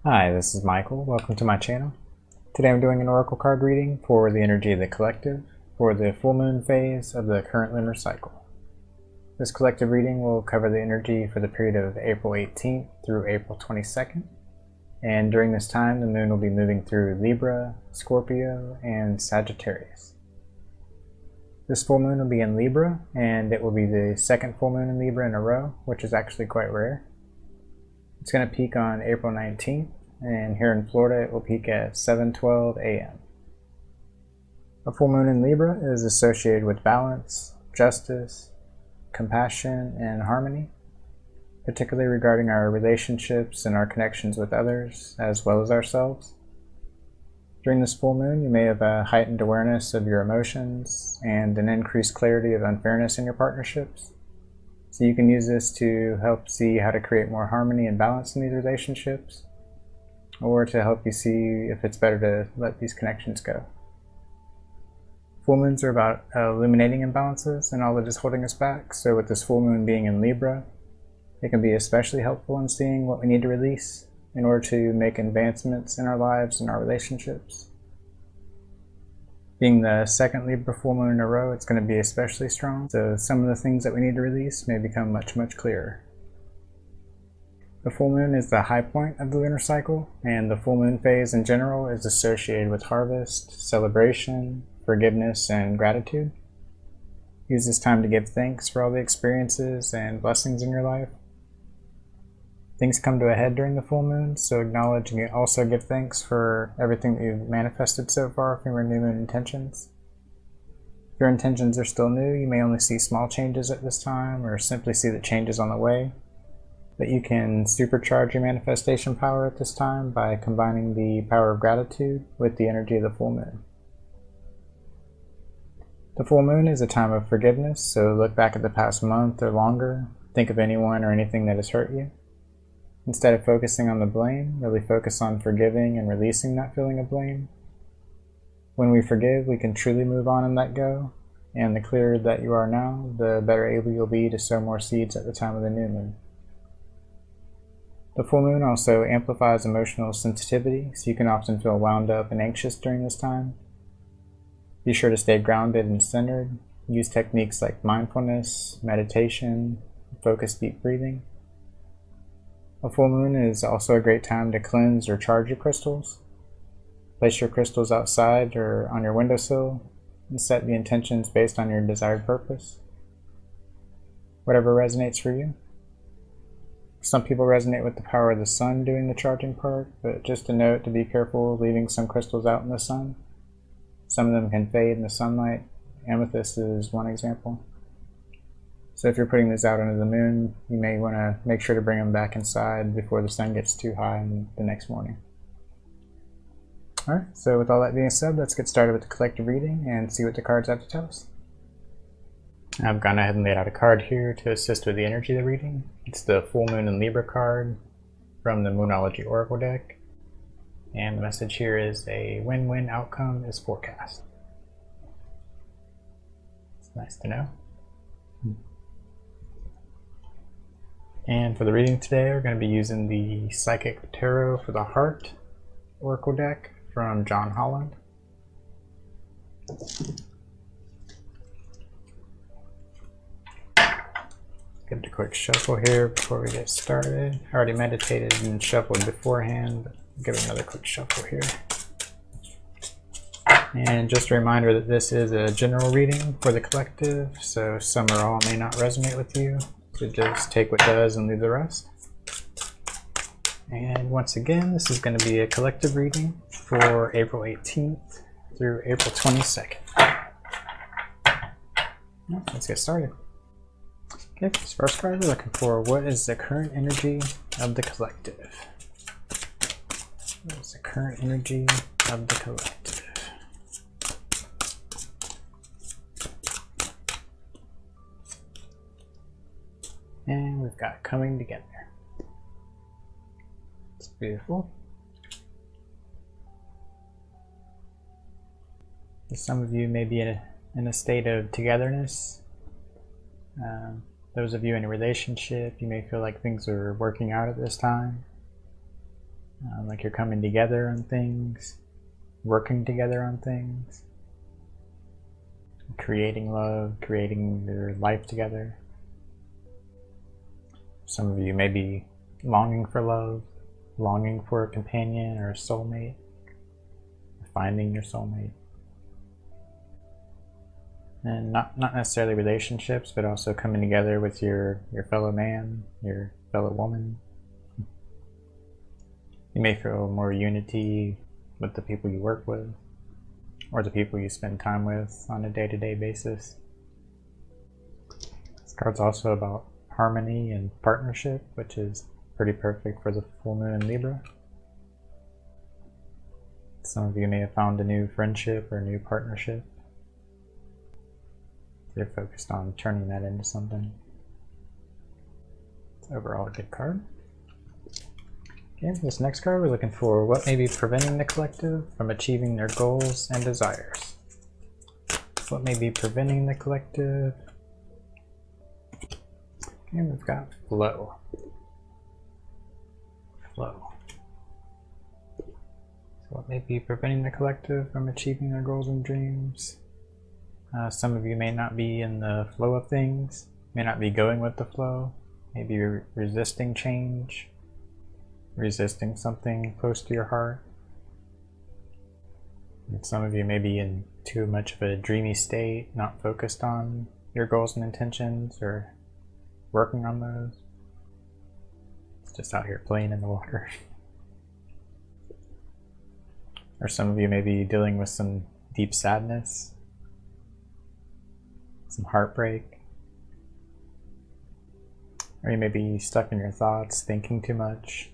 Hi, this is Michael. Welcome to my channel. Today I'm doing an oracle card reading for the energy of the collective for the full moon phase of the current lunar cycle. This collective reading will cover the energy for the period of April 18th through April 22nd. And during this time, the moon will be moving through Libra, Scorpio, and Sagittarius. This full moon will be in Libra, and it will be the second full moon in Libra in a row, which is actually quite rare. It's going to peak on April 19th, and here in Florida it will peak at 7:12 a.m. A full moon in Libra is associated with balance, justice, compassion, and harmony, particularly regarding our relationships and our connections with others, as well as ourselves. During this full moon, you may have a heightened awareness of your emotions and an increased clarity of unfairness in your partnerships. So you can use this to help see how to create more harmony and balance in these relationships, or to help you see if it's better to let these connections go. Full moons are about illuminating imbalances and all that is holding us back. So with this full moon being in Libra, it can be especially helpful in seeing what we need to release in order to make advancements in our lives and our relationships. Being the second Libra full moon in a row, it's going to be especially strong, so some of the things that we need to release may become much, much clearer. The full moon is the high point of the lunar cycle, and the full moon phase in general is associated with harvest, celebration, forgiveness, and gratitude. Use this time to give thanks for all the experiences and blessings in your life. Things come to a head during the full moon, so acknowledge and also give thanks for everything that you've manifested so far from your new moon intentions. If your intentions are still new, you may only see small changes at this time, or simply see the changes on the way. But you can supercharge your manifestation power at this time by combining the power of gratitude with the energy of the full moon. The full moon is a time of forgiveness, so look back at the past month or longer, think of anyone or anything that has hurt you. Instead of focusing on the blame, really focus on forgiving and releasing that feeling of blame. When we forgive, we can truly move on and let go, and the clearer that you are now, the better able you'll be to sow more seeds at the time of the new moon. The full moon also amplifies emotional sensitivity, so you can often feel wound up and anxious during this time. Be sure to stay grounded and centered. Use techniques like mindfulness, meditation, focused deep breathing. A full moon is also a great time to cleanse or charge your crystals. Place your crystals outside or on your windowsill and set the intentions based on your desired purpose. Whatever resonates for you. Some people resonate with the power of the sun doing the charging part, but just a note to be careful leaving some crystals out in the sun. Some of them can fade in the sunlight. Amethyst is one example. So if you're putting this out under the moon, you may want to make sure to bring them back inside before the sun gets too high the next morning. Alright, so with all that being said, let's get started with the collective reading and see what the cards have to tell us. I've gone ahead and laid out a card here to assist with the energy of the reading. It's the full moon in Libra card from the Moonology Oracle deck. And the message here is a win-win outcome is forecast. It's nice to know. And for the reading today, we're going to be using the Psychic Tarot for the Heart Oracle deck from John Holland. Give it a quick shuffle here before we get started. I already meditated and shuffled beforehand, but give it another quick shuffle here. And just a reminder that this is a general reading for the collective, so some or all may not resonate with you. So just take what does and leave the rest. And once again, this is going to be a collective reading for April 18th through April 22nd. Let's get started. Okay, this first card we're looking for, what is the current energy of the collective? What is the current energy of the collective? And we've got coming together. It's beautiful. Some of you may be in a state of togetherness. Those of you in a relationship, you may feel like things are working out at this time. like you're coming together on things, working together on things, creating love, creating your life together. Some of you may be longing for love, longing for a companion or a soulmate, finding your soulmate. And not necessarily relationships, but also coming together with your fellow man, your fellow woman. You may feel more unity with the people you work with, or the people you spend time with on a day-to-day basis. This card's also about harmony and partnership, which is pretty perfect for the full moon in Libra. Some of you may have found a new friendship or a new partnership. They're focused on turning that into something. It's overall a good card. Okay, this next card we're looking for what may be preventing the collective from achieving their goals and desires. What may be preventing the collective? And we've got flow. Flow. So what may be preventing the collective from achieving their goals and dreams? Some of you may not be in the flow of things, may not be going with the flow, maybe you're resisting change, resisting something close to your heart. And some of you may be in too much of a dreamy state, not focused on your goals and intentions or working on those. It's just out here playing in the water. Or some of you may be dealing with some deep sadness, some heartbreak, or you may be stuck in your thoughts, thinking too much,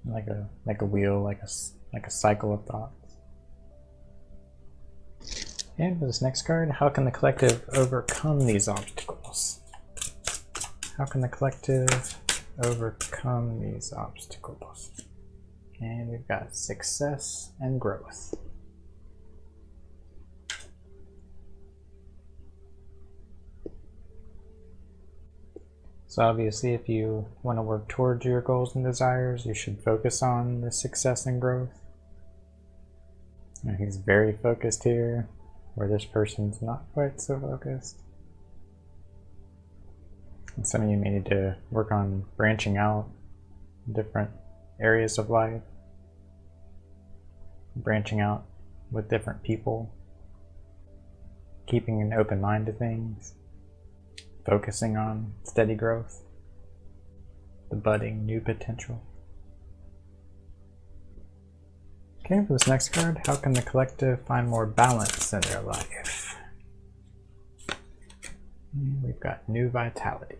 like a wheel, like a cycle of thoughts. And for this next card, how can the collective overcome these obstacles? How can the collective overcome these obstacles? And we've got success and growth. So obviously, if you want to work towards your goals and desires, you should focus on the success and growth. And he's very focused here, where this person's not quite so focused. And some of you may need to work on branching out different areas of life, branching out with different people, keeping an open mind to things, focusing on steady growth, the budding new potential. Okay, for this next card, how can the collective find more balance in their life? We've got new vitality.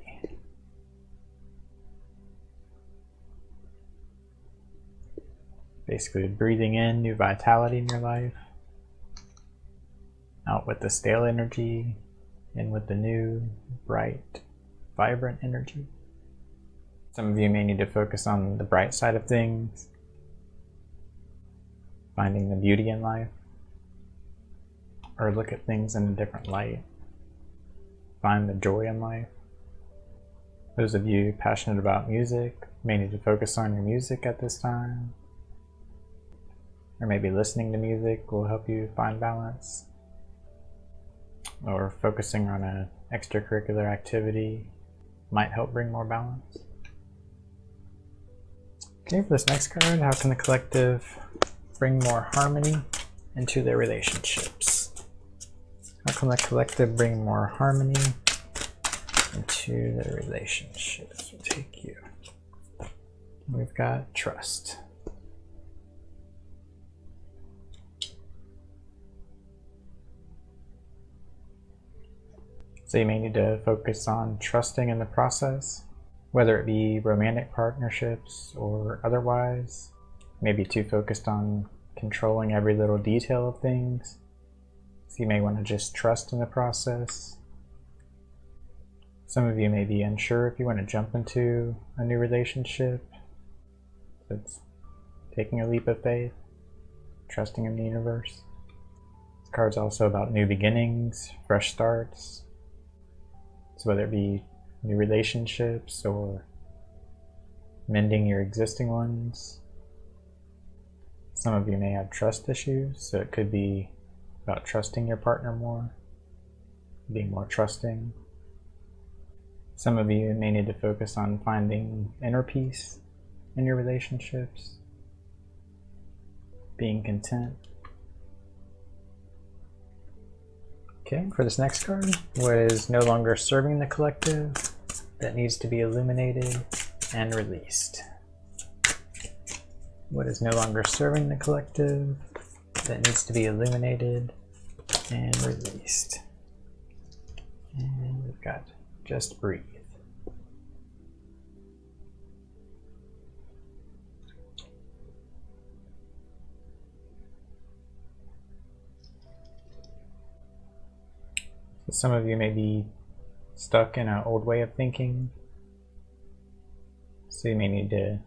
Basically breathing in new vitality in your life, out with the stale energy, in with the new, bright, vibrant energy. Some of you may need to focus on the bright side of things, finding the beauty in life, or look at things in a different light, find the joy in life. Those of you passionate about music may need to focus on your music at this time, or maybe listening to music will help you find balance, or focusing on an extracurricular activity might help bring more balance. Okay, for this next card, how can the collective bring more harmony into their relationships? How can the collective bring more harmony into their relationships? We'll take you. We've got trust. So you may need to focus on trusting in the process, whether it be romantic partnerships or otherwise. Maybe too focused on controlling every little detail of things. So you may want to just trust in the process. Some of you may be unsure if you want to jump into a new relationship. So it's taking a leap of faith, trusting in the universe. This card's also about new beginnings, fresh starts. So whether it be new relationships or mending your existing ones. Some of you may have trust issues, so it could be about trusting your partner more, being more trusting. Some of you may need to focus on finding inner peace in your relationships, being content. Okay, for this next card, what is no longer serving the collective that needs to be illuminated and released? What is no longer serving the collective that needs to be illuminated and released? And we've got just breathe. So some of you may be stuck in an old way of thinking, so you may need to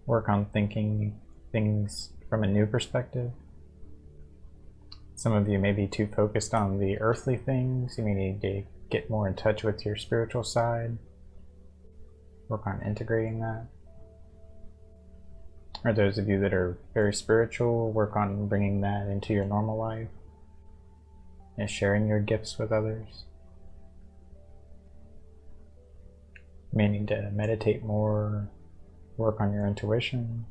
work on thinking things from a new perspective. Some of you may be too focused on the earthly things. You may need to get more in touch with your spiritual side, work on integrating that. Or those of you that are very spiritual, work on bringing that into your normal life and sharing your gifts with others. You may need to meditate more, work on your intuition.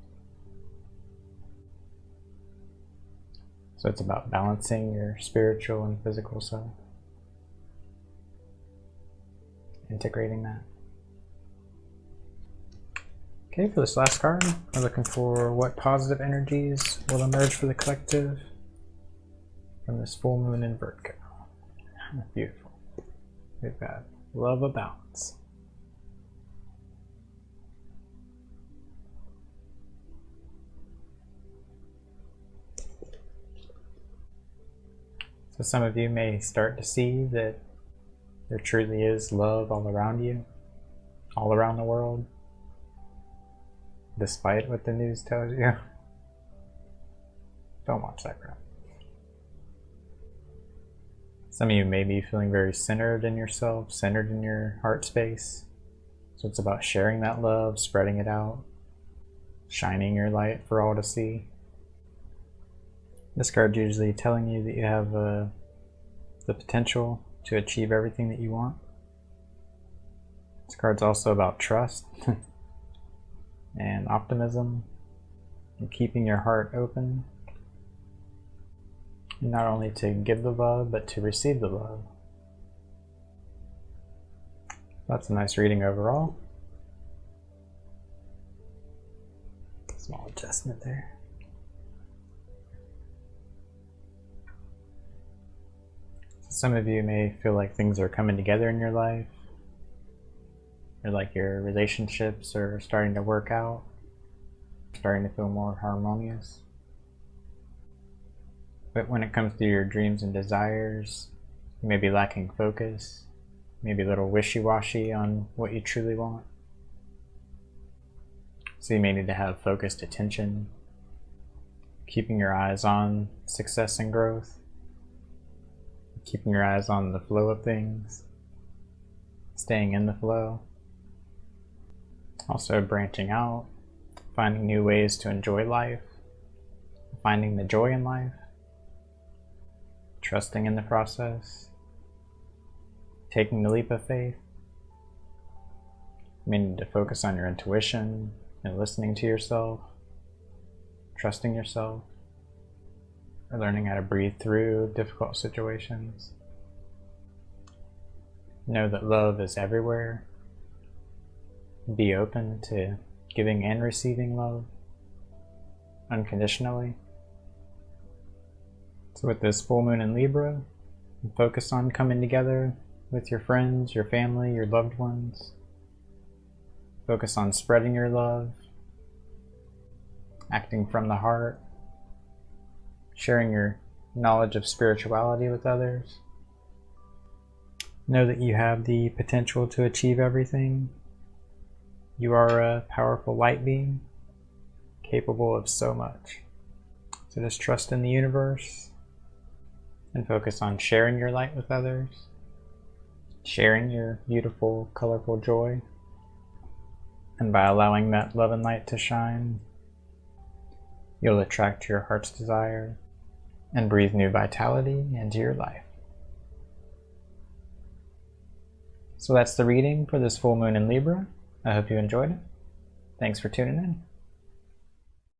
So it's about balancing your spiritual and physical self, integrating that. Okay, for this last card, we're looking for what positive energies will emerge for the collective from this full moon in Virgo. Beautiful. We've got love of balance. So some of you may start to see that there truly is love all around you, all around the world, despite what the news tells you. Don't watch that crap. Some of you may be feeling very centered in yourself, centered in your heart space. So it's about sharing that love, spreading it out, shining your light for all to see. This card's usually telling you that you have the potential to achieve everything that you want. This card's also about trust and optimism and keeping your heart open, not only to give the love, but to receive the love. That's a nice reading overall. Small adjustment there. Some of you may feel like things are coming together in your life, or like your relationships are starting to work out, starting to feel more harmonious. But when it comes to your dreams and desires, you may be lacking focus, maybe a little wishy-washy on what you truly want. So you may need to have focused attention, keeping your eyes on success and growth, keeping your eyes on the flow of things, staying in the flow. Also branching out, finding new ways to enjoy life, finding the joy in life, trusting in the process, taking the leap of faith. You may need to focus on your intuition and listening to yourself, trusting yourself, or learning how to breathe through difficult situations. Know that love is everywhere. Be open to giving and receiving love unconditionally. So with this full moon in Libra, focus on coming together with your friends, your family, your loved ones. Focus on spreading your love, acting from the heart, sharing your knowledge of spirituality with others. Know that you have the potential to achieve everything. You are a powerful light being, capable of so much. So just trust in the universe and focus on sharing your light with others, sharing your beautiful, colorful joy. And by allowing that love and light to shine, you'll attract your heart's desire and breathe new vitality into your life. So that's the reading for this full moon in Libra. I hope you enjoyed it. Thanks for tuning in.